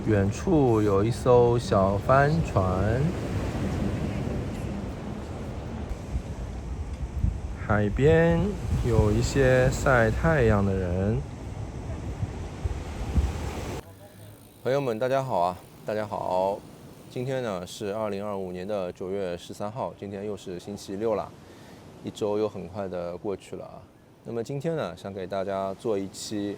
远处有一艘小帆船，海边有一些晒太阳的人。朋友们，大家好啊！大家好，今天呢是2025年的9月13号，今天又是星期六了，一周又很快的过去了啊。那么今天呢，想给大家做一期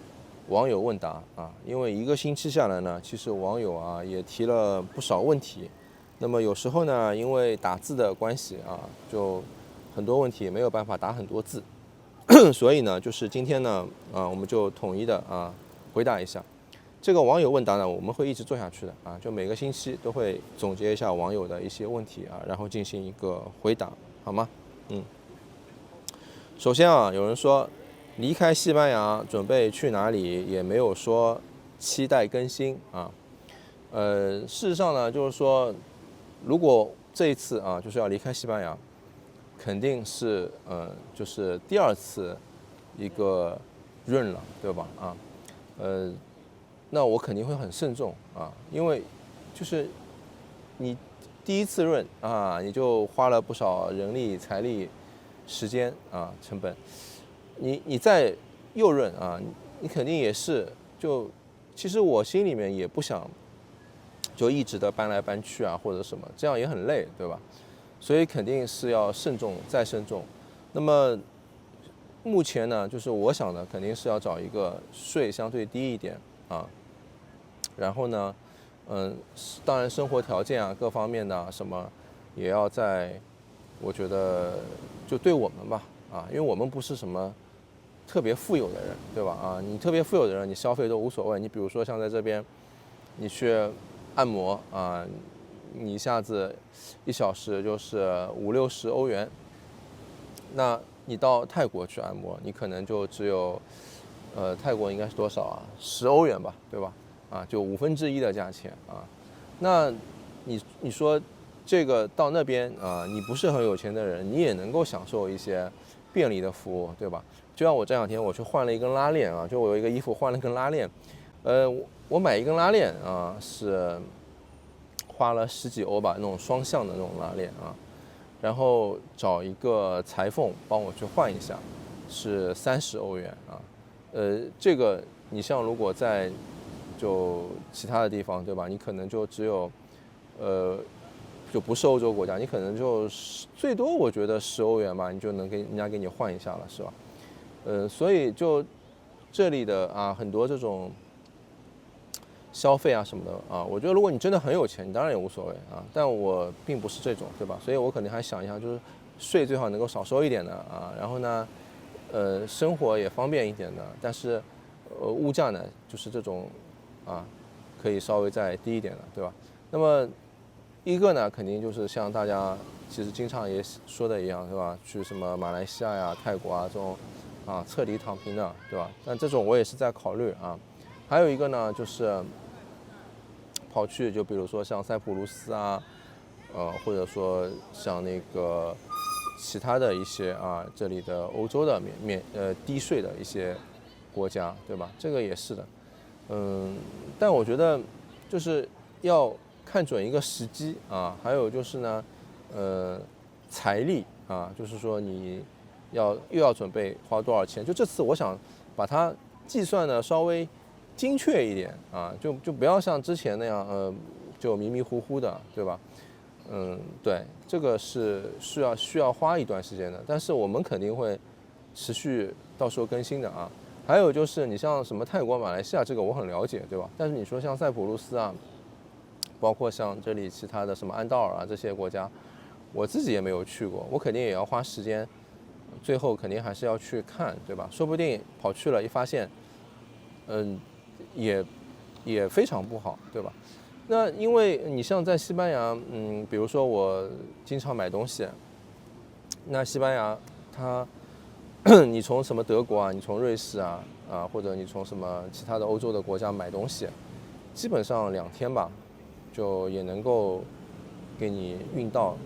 网友问答啊，因为一个星期下来呢，其实网友啊也提了不少问题。那么有时候呢，因为打字的关系啊，就很多问题没有办法打很多字，所以呢，就是今天呢，我们就统一的回答一下。这个网友问答呢，我们会一直做下去的啊，就每个星期都会总结一下网友的一些问题啊，然后进行一个回答，好吗？首先啊，有人说离开西班牙准备去哪里，也没有说期待更新啊。事实上呢，就是说，如果这一次啊，就是要离开西班牙，肯定是就是第二次一个润了，对吧？那我肯定会很慎重啊，因为就是你第一次润啊，你就花了不少人力、财力、时间啊成本，你再又润啊，你肯定也是其实我心里面也不想就一直的搬来搬去啊，或者什么，这样也很累，对吧？所以肯定是要慎重再慎重。那么目前呢，就是我想的肯定是要找一个税相对低一点啊，然后呢，当然生活条件啊各方面的什么也要我觉得就对我们吧因为我们不是什么特别富有的人，对吧？你特别富有的人，你消费都无所谓。你比如说像在这边，你去按摩啊，你一下子1小时就是50-60欧元，那你到泰国去按摩，你可能就只有，泰国应该是多少啊？10欧元吧，对吧？就1/5的价钱啊。那你说这个到那边你不是很有钱的人，你也能够享受一些便利的服务，对吧？就像我这2天我去换了一根拉链啊，就我有一个衣服换了根拉链，我买一根拉链是花了10几欧吧，那种双向的那种拉链啊。然后找一个裁缝帮我去换一下，是30欧元啊。这个你像如果在就其他的地方，对吧？你可能就只有，就不是欧洲国家，你可能就最多我觉得10欧元吧，你就能人家给你换一下了，是吧？所以就这里的很多这种消费什么的我觉得如果你真的很有钱，你当然也无所谓但我并不是这种，对吧？所以我肯定还想一下，就是税最好能够少收一点的然后呢，生活也方便一点的，但是物价呢，就是这种可以稍微再低一点的，对吧？那么一个呢，肯定就是像大家其实经常也说的一样，对吧？去什么马来西亚呀、泰国这种彻底躺平的，对吧？但这种我也是在考虑还有一个呢，就是跑去就比如说像塞浦路斯或者说像那个其他的一些这里的欧洲的低税的一些国家，对吧？这个也是的，但我觉得就是要看准一个时机还有就是呢，财力就是说你又要准备花多少钱，就这次我想把它计算的稍微精确一点就不要像之前那样就迷迷糊糊的，对吧？对，这个是需要花一段时间的，但是我们肯定会持续到时候更新的还有就是你像什么泰国、马来西亚，这个我很了解，对吧？但是你说像塞浦路斯包括像这里其他的什么安道尔这些国家，我自己也没有去过，我肯定也要花时间，最后肯定还是要去看，对吧？说不定跑去了一发现，也非常不好，对吧？那因为你像在西班牙，比如说我经常买东西，那西班牙它，你从什么德国你从瑞士或者你从什么其他的欧洲的国家买东西，基本上2天吧，就也能够给你运到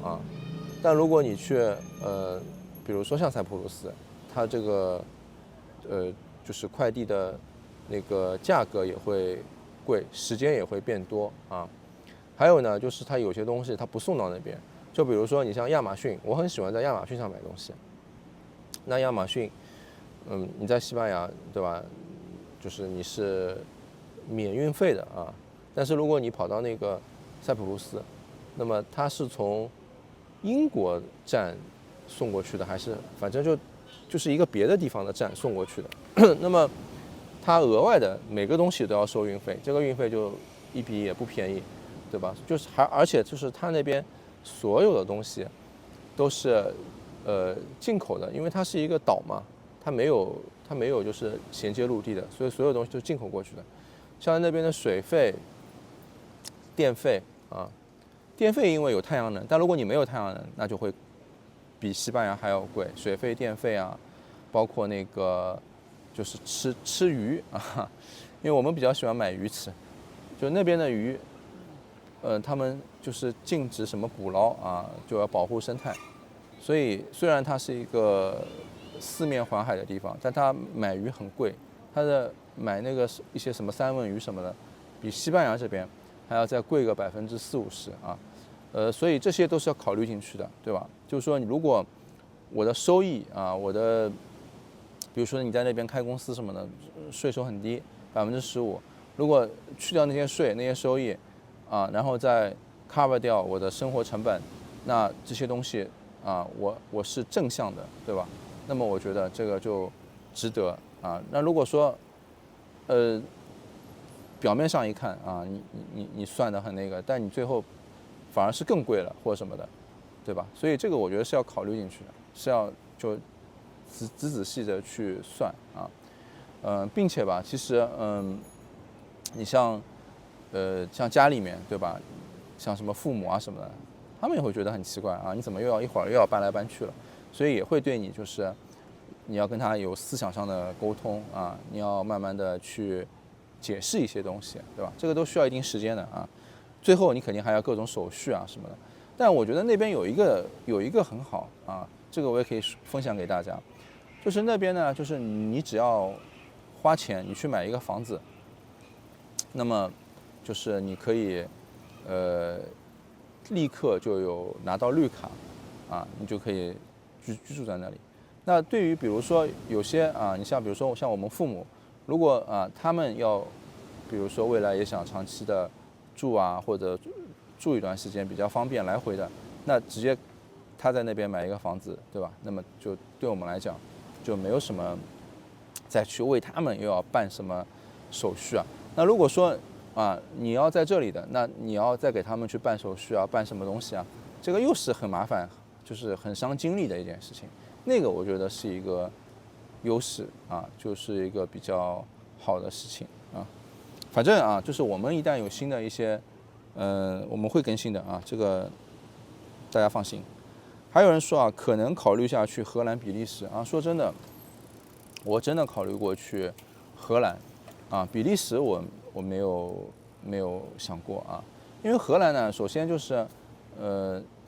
但如果你去比如说像塞浦路斯，它这个就是快递的那个价格也会贵，时间也会变多啊。还有呢，就是它有些东西它不送到那边，就比如说你像亚马逊，我很喜欢在亚马逊上买东西。那亚马逊，你在西班牙对吧？就是你是免运费的啊。但是如果你跑到那个塞浦路斯，那么它是从英国站送过去的，还是反正就是一个别的地方的站送过去的。那么它额外的每个东西都要收运费，这个运费就一笔也不便宜，对吧？就是而且就是它那边所有的东西都是进口的，因为它是一个岛嘛，它没有就是衔接陆地的，所以所有东西都是进口过去的。像那边的水费、电费啊，电费因为有太阳能，但如果你没有太阳能，那就会比西班牙还要贵，水费、电费啊，包括那个就是吃鱼啊，因为我们比较喜欢买鱼吃，就那边的鱼，他们就是禁止什么捕捞啊，就要保护生态，所以虽然它是一个四面环海的地方，但它买鱼很贵，它的买那个一些什么三文鱼什么的，比西班牙这边还要再贵个40%-50%啊。所以这些都是要考虑进去的，对吧？就是说，你如果我的收益啊，比如说你在那边开公司什么的，税收很低，15%，如果去掉那些税、那些收益啊，然后再 cover 掉我的生活成本，那这些东西啊，我是正向的，对吧？那么我觉得这个就值得啊。那如果说表面上一看啊，你算得很那个，但你最后反而是更贵了或者什么的，对吧？所以这个我觉得是要考虑进去的，是要就仔细的去算啊，并且吧，其实你像家里面对吧，像什么父母啊什么的，他们也会觉得很奇怪啊，你怎么一会儿又要搬来搬去了，所以也会对你就是你要跟他有思想上的沟通啊，你要慢慢的去解释一些东西，对吧？这个都需要一定时间的啊。最后你肯定还要各种手续啊什么的，但我觉得那边有一个很好啊，这个我也可以分享给大家，就是那边呢，就是你只要花钱你去买一个房子，那么就是你可以立刻就有拿到绿卡啊，你就可以居住在那里。那对于比如说有些啊，你像比如说像我们父母，如果他们要比如说未来也想长期的住啊，或者住一段时间比较方便来回的，那直接他在那边买一个房子，对吧？那么就对我们来讲就没有什么再去为他们又要办什么手续啊。那如果说你要在这里的，那你要再给他们去办手续啊，办什么东西啊，这个又是很麻烦，就是很伤精力的一件事情。那个我觉得是一个优势啊，就是一个比较好的事情啊。反正啊，就是我们一旦有新的一些，我们会更新的啊，这个大家放心。还有人说啊，可能考虑下去荷兰、比利时啊。说真的，我真的考虑过去荷兰啊，比利时我没有想过啊，因为荷兰呢，首先就是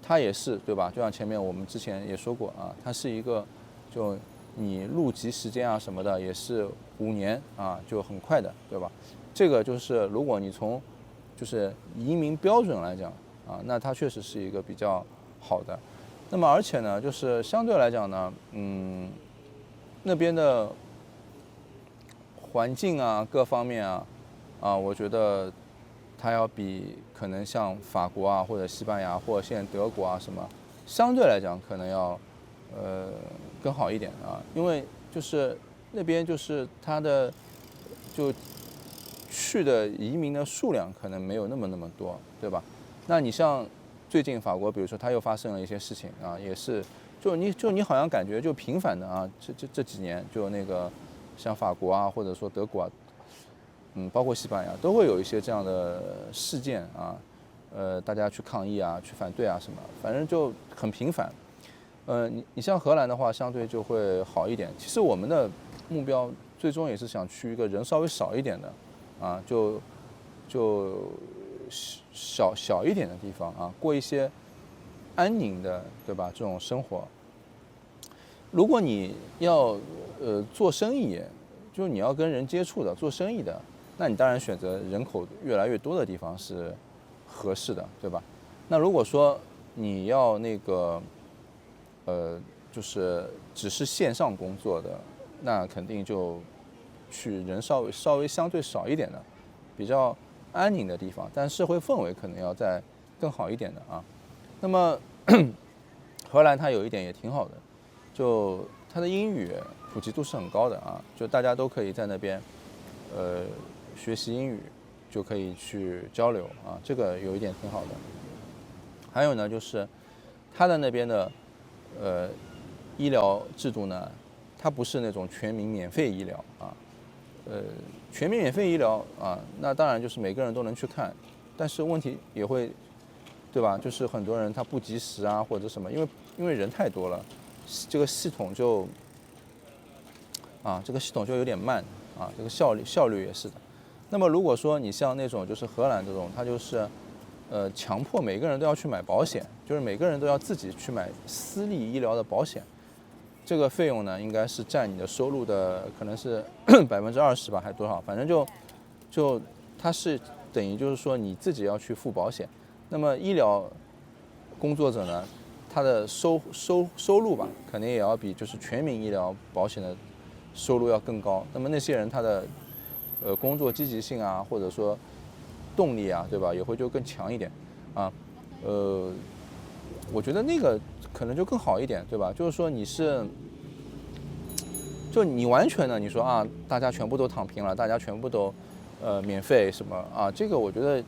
它也是对吧？就像前面我们之前也说过啊，它是一个就你入籍时间啊什么的也是5年啊，就很快的，对吧？这个就是如果你从就是移民标准来讲啊，那它确实是一个比较好的。那么而且呢，就是相对来讲呢，那边的环境啊各方面啊，我觉得它要比可能像法国啊或者西班牙或者现在德国啊什么，相对来讲可能要更好一点啊，因为就是那边就是它的就去的移民的数量可能没有那么多，对吧？那你像最近法国，比如说它又发生了一些事情啊，也是就你好像感觉就频繁的啊，这几年就那个像法国啊或者说德国啊，包括西班牙都会有一些这样的事件啊，大家去抗议啊，去反对啊什么，反正就很频繁。你像荷兰的话，相对就会好一点。其实我们的目标最终也是想去一个人稍微少一点的，啊，就小一点的地方啊，过一些安宁的，对吧？这种生活。如果你要做生意，就是你要跟人接触的，做生意的，那你当然选择人口越来越多的地方是合适的，对吧？那如果说你要那个就是只是线上工作的，那肯定就去人稍微相对少一点的，比较安宁的地方，但社会氛围可能要再更好一点的啊。那么荷兰它有一点也挺好的，就它的英语普及度是很高的啊，就大家都可以在那边学习英语，就可以去交流啊，这个有一点挺好的。还有呢，就是它的那边的医疗制度呢，它不是那种全民免费医疗啊，全民免费医疗啊，那当然就是每个人都能去看，但是问题也会，对吧？就是很多人他不及时啊，或者什么，因为人太多了，这个系统就有点慢啊，这个效率也是的。那么如果说你像那种就是荷兰这种，它就是强迫每个人都要去买保险，就是每个人都要自己去买私立医疗的保险。这个费用呢，应该是占你的收入的可能是20%吧，还是多少？反正就它是等于就是说你自己要去付保险。那么医疗工作者呢，他的收入吧，肯定也要比就是全民医疗保险的收入要更高。那么那些人他的工作积极性啊，或者说动力啊，对吧，也会就更强一点啊。我觉得那个可能就更好一点，对吧？就是说就你完全的你说啊，大家全部都躺平了，大家全部都免费什么啊，这个我觉得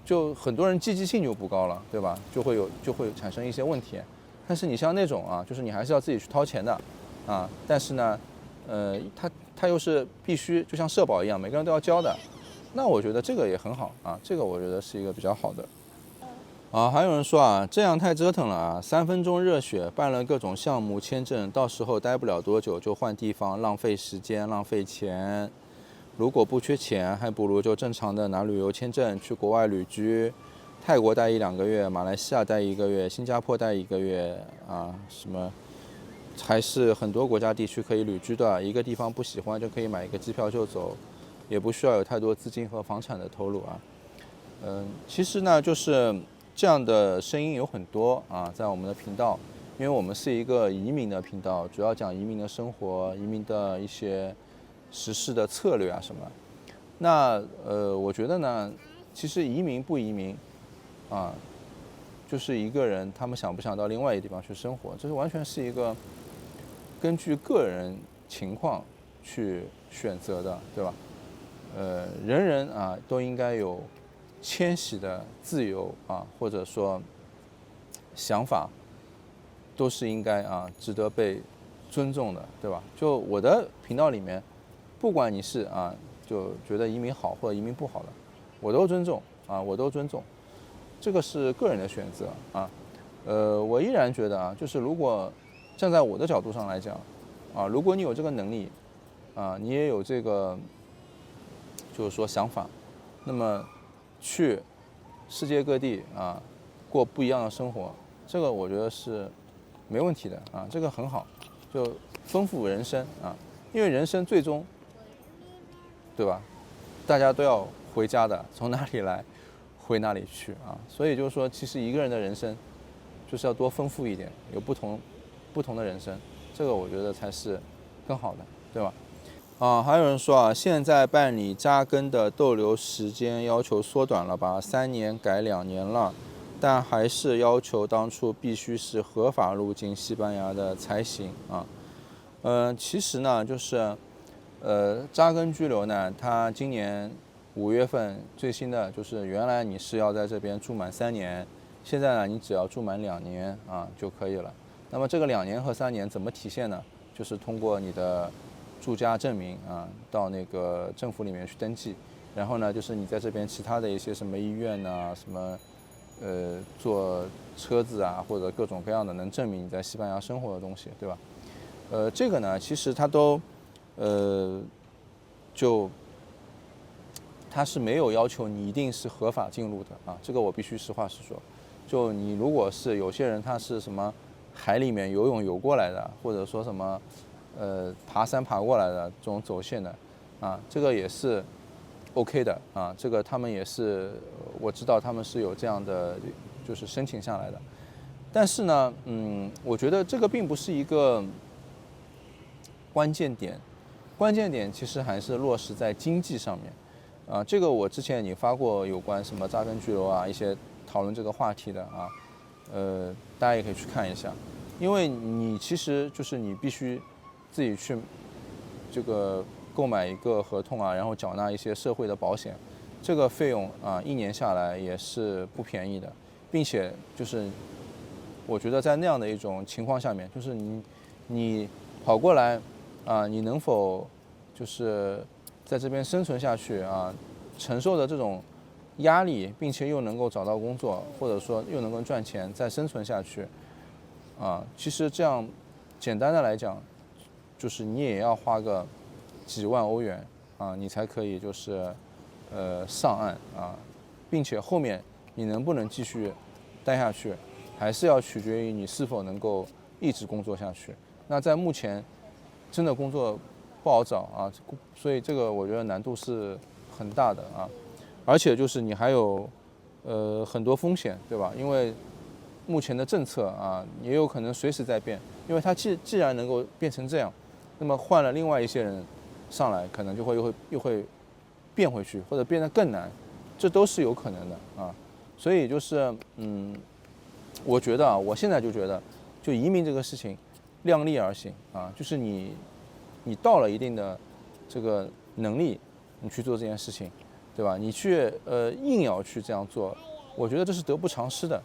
就很多人积极性就不高了，对吧？就会产生一些问题。但是你像那种啊，就是你还是要自己去掏钱的啊，但是呢，他又是必须就像社保一样，每个人都要交的，那我觉得这个也很好啊，这个我觉得是一个比较好的。啊，还有人说啊，这样太折腾了啊！3分钟热血办了各种项目签证，到时候待不了多久就换地方，浪费时间，浪费钱。如果不缺钱，还不如就正常的拿旅游签证去国外旅居，泰国待1-2个月，马来西亚待1个月，新加坡待1个月啊，什么还是很多国家地区可以旅居的。一个地方不喜欢就可以买一个机票就走，也不需要有太多资金和房产的投入啊。其实呢，就是这样的声音有很多啊，在我们的频道，因为我们是一个移民的频道，主要讲移民的生活、移民的一些实施的策略啊什么。那我觉得呢，其实移民不移民啊，就是一个人他们想不想到另外一个地方去生活，这是完全是一个根据个人情况去选择的，对吧？人人啊都应该有迁徙的自由啊，或者说想法，都是应该啊值得被尊重的，对吧？就我的频道里面，不管你是啊就觉得移民好或者移民不好的，我都尊重啊，我都尊重，这个是个人的选择啊。我依然觉得啊，就是如果站在我的角度上来讲，啊，如果你有这个能力，啊，你也有这个就是说想法，那么去世界各地啊过不一样的生活，这个我觉得是没问题的啊，这个很好，就丰富人生啊，因为人生最终，对吧？大家都要回家的，从哪里来，回哪里去啊，所以就是说，其实一个人的人生就是要多丰富一点，有不同的人生，这个我觉得才是更好的，对吧？啊，还有人说啊，现在办理扎根的逗留时间要求缩短了吧，3年改2年了，但还是要求当初必须是合法入境西班牙的才行啊。其实呢，就是扎根居留呢，它今年5月份最新的就是原来你是要在这边住满3年，现在呢你只要住满2年啊就可以了。那么这个2年和3年怎么体现呢？就是通过你的住家证明啊，到那个政府里面去登记，然后呢，就是你在这边其他的一些什么医院呐、什么坐车子啊，或者各种各样的能证明你在西班牙生活的东西，对吧？这个呢，其实它都就它是没有要求你一定是合法进入的啊，这个我必须实话实说。就你如果是有些人他是什么海里面游泳游过来的，或者说什么爬山爬过来的这种走线的啊，这个也是 OK 的啊，这个他们也是我知道他们是有这样的就是申请下来的。但是呢，我觉得这个并不是一个关键点，关键点其实还是落实在经济上面。这个我之前已经发过有关什么扎根聚落一些讨论这个话题的大家也可以去看一下。因为你其实就是你必须自己去这个购买一个合同然后缴纳一些社会的保险，这个费用1年下来也是不便宜的，并且就是我觉得在那样的一种情况下面，就是你跑过来你能否就是在这边生存下去承受的这种压力，并且又能够找到工作，或者说又能够赚钱再生存下去其实这样简单的来讲，就是你也要花个几万欧元你才可以就是上岸并且后面你能不能继续待下去，还是要取决于你是否能够一直工作下去。那在目前真的工作不好找所以这个我觉得难度是很大的而且就是你还有很多风险，对吧？因为目前的政策也有可能随时在变，因为它既然能够变成这样，那么换了另外一些人上来，可能就会又会变回去，或者变得更难，这都是有可能的所以就是我觉得我现在就觉得，就移民这个事情，量力而行就是你到了一定的这个能力，你去做这件事情，对吧？你去硬要去这样做，我觉得这是得不偿失的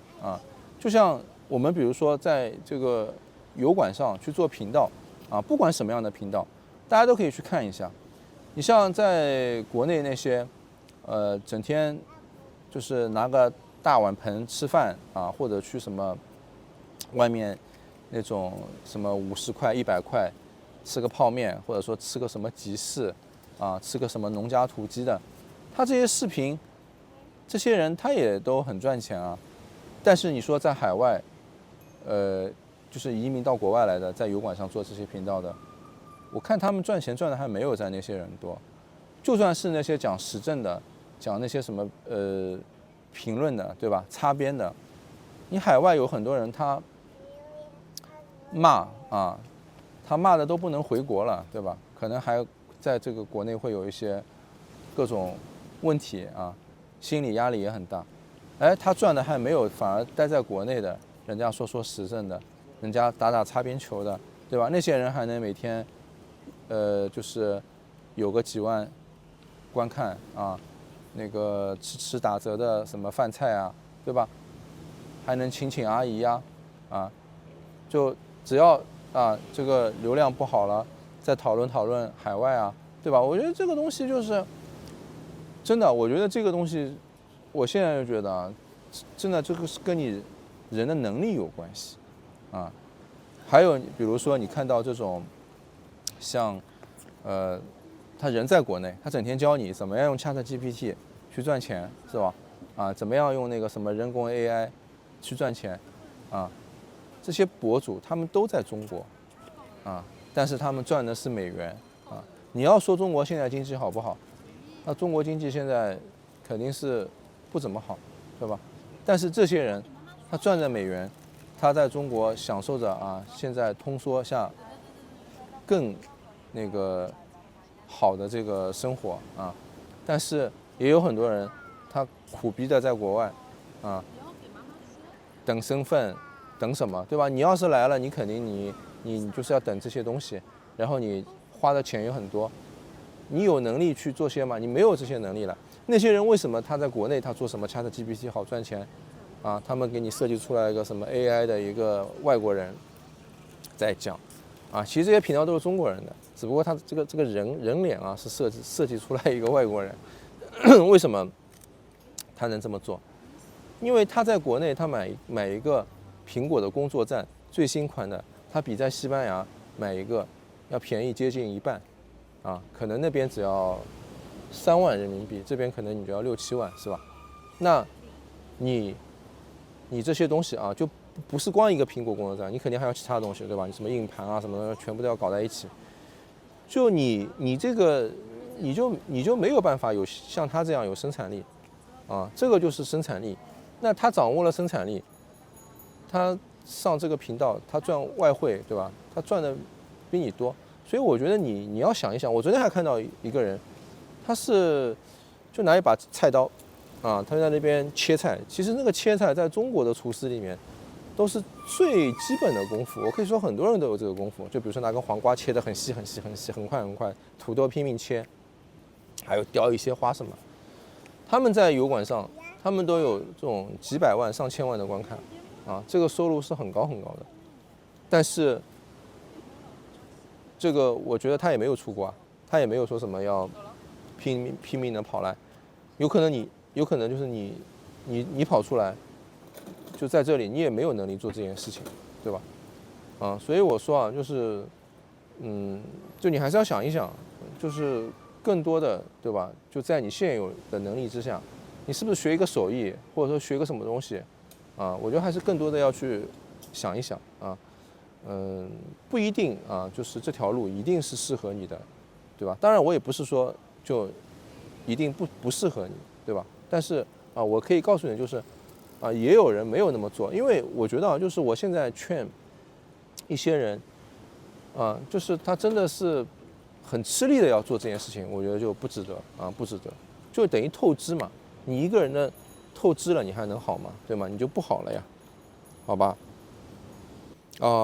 就像我们比如说在这个油管上去做频道不管什么样的频道，大家都可以去看一下。你像在国内那些整天就是拿个大碗盆吃饭或者去什么外面那种什么50块100块吃个泡面，或者说吃个什么集市吃个什么农家土鸡的，他这些视频，这些人他也都很赚钱但是你说在海外就是移民到国外来的，在油管上做这些频道的，我看他们赚钱赚的还没有在那些人多。就算是那些讲时政的，讲那些什么评论的，对吧？擦边的，你海外有很多人他骂他骂的都不能回国了，对吧？可能还在这个国内会有一些各种问题心理压力也很大。他赚的还没有反而待在国内的人家说时政的，人家打擦边球的，对吧？那些人还能每天就是有个几万观看那个吃打折的什么饭菜对吧？还能请阿姨就只要这个流量不好了，再讨论海外对吧？我觉得这个东西就是真的，我觉得这个东西，我现在就觉得真的这个是跟你人的能力有关系还有比如说你看到这种像他人在国内，他整天教你怎么样用 ChatGPT 去赚钱，是吧？怎么样用那个什么人工 AI 去赚钱这些博主他们都在中国但是他们赚的是美元你要说中国现在经济好不好？那中国经济现在肯定是不怎么好，对吧？但是这些人他赚着美元，他在中国享受着现在通缩下更那个好的这个生活但是也有很多人他苦逼的在国外等身份等什么，对吧？你要是来了，你肯定你就是要等这些东西，然后你花的钱也很多，你有能力去做些吗？你没有这些能力了。那些人为什么他在国内他做什么 ChatGPT 好赚钱他们给你设计出来一个什么 AI 的一个外国人在讲其实这些频道都是中国人的，只不过他这个人脸是设计出来一个外国人为什么他能这么做？因为他在国内他买一个苹果的工作站最新款的，他比在西班牙买一个要便宜接近一半可能那边只要3万人民币，这边可能你就要6、7万，是吧？那你这些东西就不是光一个苹果工作站，你肯定还要其他东西，对吧？你什么硬盘什么的全部都要搞在一起。就你这个你就没有办法有像他这样有生产力，啊，这个就是生产力。那他掌握了生产力，他上这个频道，他赚外汇，对吧？他赚的比你多，所以我觉得你要想一想。我昨天还看到一个人，他是就拿一把菜刀，啊，他在那边切菜。其实那个切菜在中国的厨师里面都是最基本的功夫。我可以说很多人都有这个功夫。就比如说拿个黄瓜切得很细很细很细，很快很快，土豆拼命切，还有雕一些花什么。他们在油管上，他们都有这种几百万、上千万的观看，啊，这个收入是很高很高的。但是这个我觉得他也没有出国啊，他也没有说什么要拼命的跑来，有可能就是你跑出来，就在这里你也没有能力做这件事情，对吧？啊，所以我说啊，就是就你还是要想一想，就是更多的，对吧？就在你现有的能力之下，你是不是学一个手艺，或者说学个什么东西，啊，我觉得还是更多的要去想一想啊。不一定啊，就是这条路一定是适合你的，对吧？当然我也不是说就一定不适合你，对吧？但是啊，我可以告诉你，就是啊，也有人没有那么做，因为我觉得啊，就是我现在劝一些人啊，就是他真的是很吃力的要做这件事情，我觉得就不值得啊，不值得，就等于透支嘛。你一个人的透支了，你还能好吗？对吗？你就不好了呀，好吧？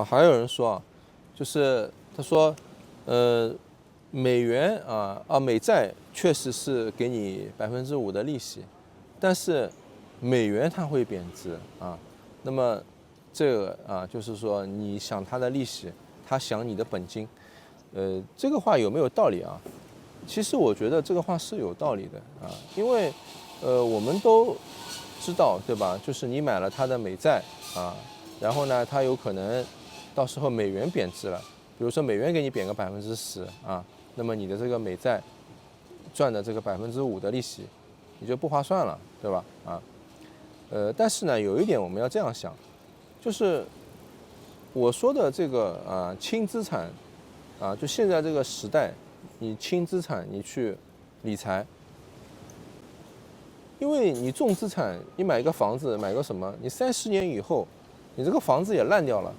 还有人说啊，就是他说，美元美债确实是给你5%的利息，但是美元它会贬值啊。那么这个就是说你想它的利息，他想你的本金，这个话有没有道理啊？其实我觉得这个话是有道理的啊，因为我们都知道，对吧？就是你买了他的美债啊。然后呢，它有可能到时候美元贬值了，比如说美元给你贬个10%啊，那么你的这个美债赚的这个5%的利息，你就不划算了，对吧？但是呢，有一点我们要这样想，就是我说的这个轻资产就现在这个时代，你轻资产你去理财，因为你重资产，你买一个房子，买个什么，你30年以后。你这个房子也烂掉了，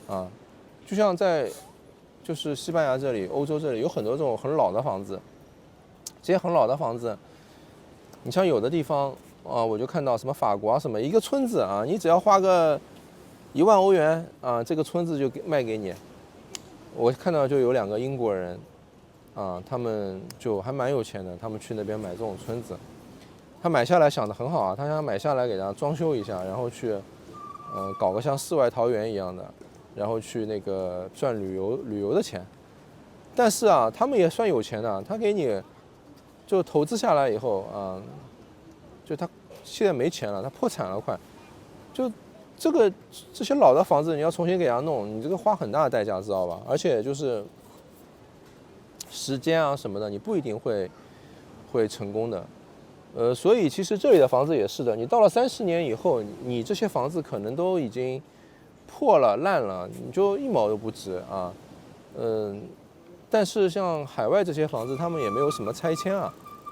啊，就像就是西班牙这里、欧洲这里有很多这种很老的房子，这些很老的房子，你像有的地方我就看到什么法国什么一个村子你只要花个1万欧元这个村子就卖给你。我看到就有2个英国人他们就还蛮有钱的，他们去那边买这种村子，他买下来想的很好啊，他想买下来给他装修一下，然后去。搞个像世外桃源一样的，然后去那个赚旅游的钱。但是他们也算有钱的，他给你就投资下来以后就他现在没钱了，他破产了快。就这些老的房子你要重新给他弄，你这个花很大的代价，知道吧？而且就是时间什么的，你不一定会成功的。所以其实这里的房子也是的，你到了30年以后，你这些房子可能都已经破了烂了，你就1毛都不值啊。但是像海外这些房子，他们也没有什么拆迁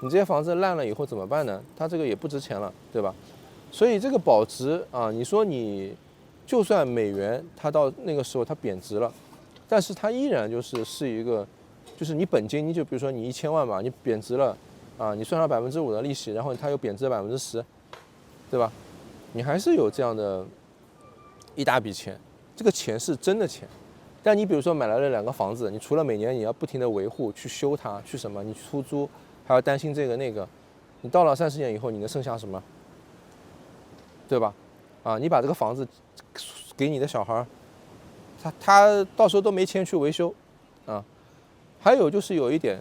你这些房子烂了以后怎么办呢？它这个也不值钱了，对吧？所以这个保值你说你就算美元它到那个时候它贬值了，但是它依然是一个，就是你本金，你就比如说你1000万吧，你贬值了。你算上5%的利息，然后它又贬值了10%，对吧？你还是有这样的一大笔钱，这个钱是真的钱。但你比如说买来了2个房子，你除了每年你要不停的维护、去修它、去什么，你出租还要担心这个那个，你到了30年以后，你能剩下什么？对吧？你把这个房子给你的小孩，他到时候都没钱去维修还有就是有一点。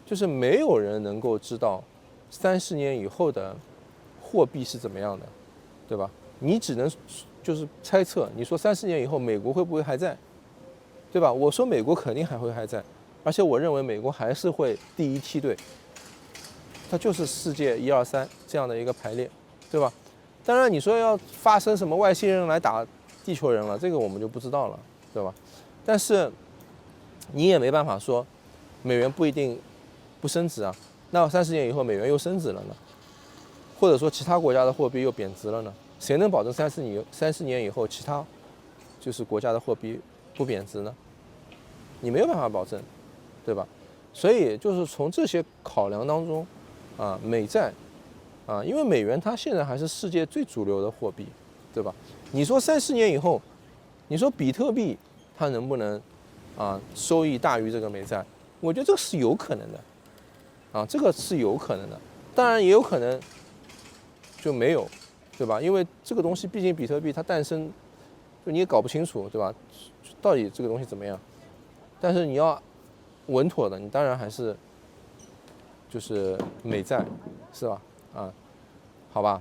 就是没有人能够知道30年以后的货币是怎么样的，对吧？你只能就是猜测，你说30年以后美国会不会还在，对吧？我说美国肯定还在，而且我认为美国还是会第一梯队，它就是世界1、2、3这样的一个排列，对吧？当然你说要发生什么外星人来打地球人了，这个我们就不知道了，对吧？但是你也没办法说美元不一定不升值啊，那30年以后美元又升值了呢？或者说其他国家的货币又贬值了呢？谁能保证30年以后其他就是国家的货币不贬值呢？你没有办法保证，对吧？所以就是从这些考量当中，美债，因为美元它现在还是世界最主流的货币，对吧？你说30年以后，你说比特币它能不能收益大于这个美债？我觉得这个是有可能的，这个是有可能的，当然也有可能就没有，对吧？因为这个东西毕竟比特币它诞生，就你也搞不清楚，对吧？到底这个东西怎么样？但是你要稳妥的，你当然还是就是美债，是吧？好吧。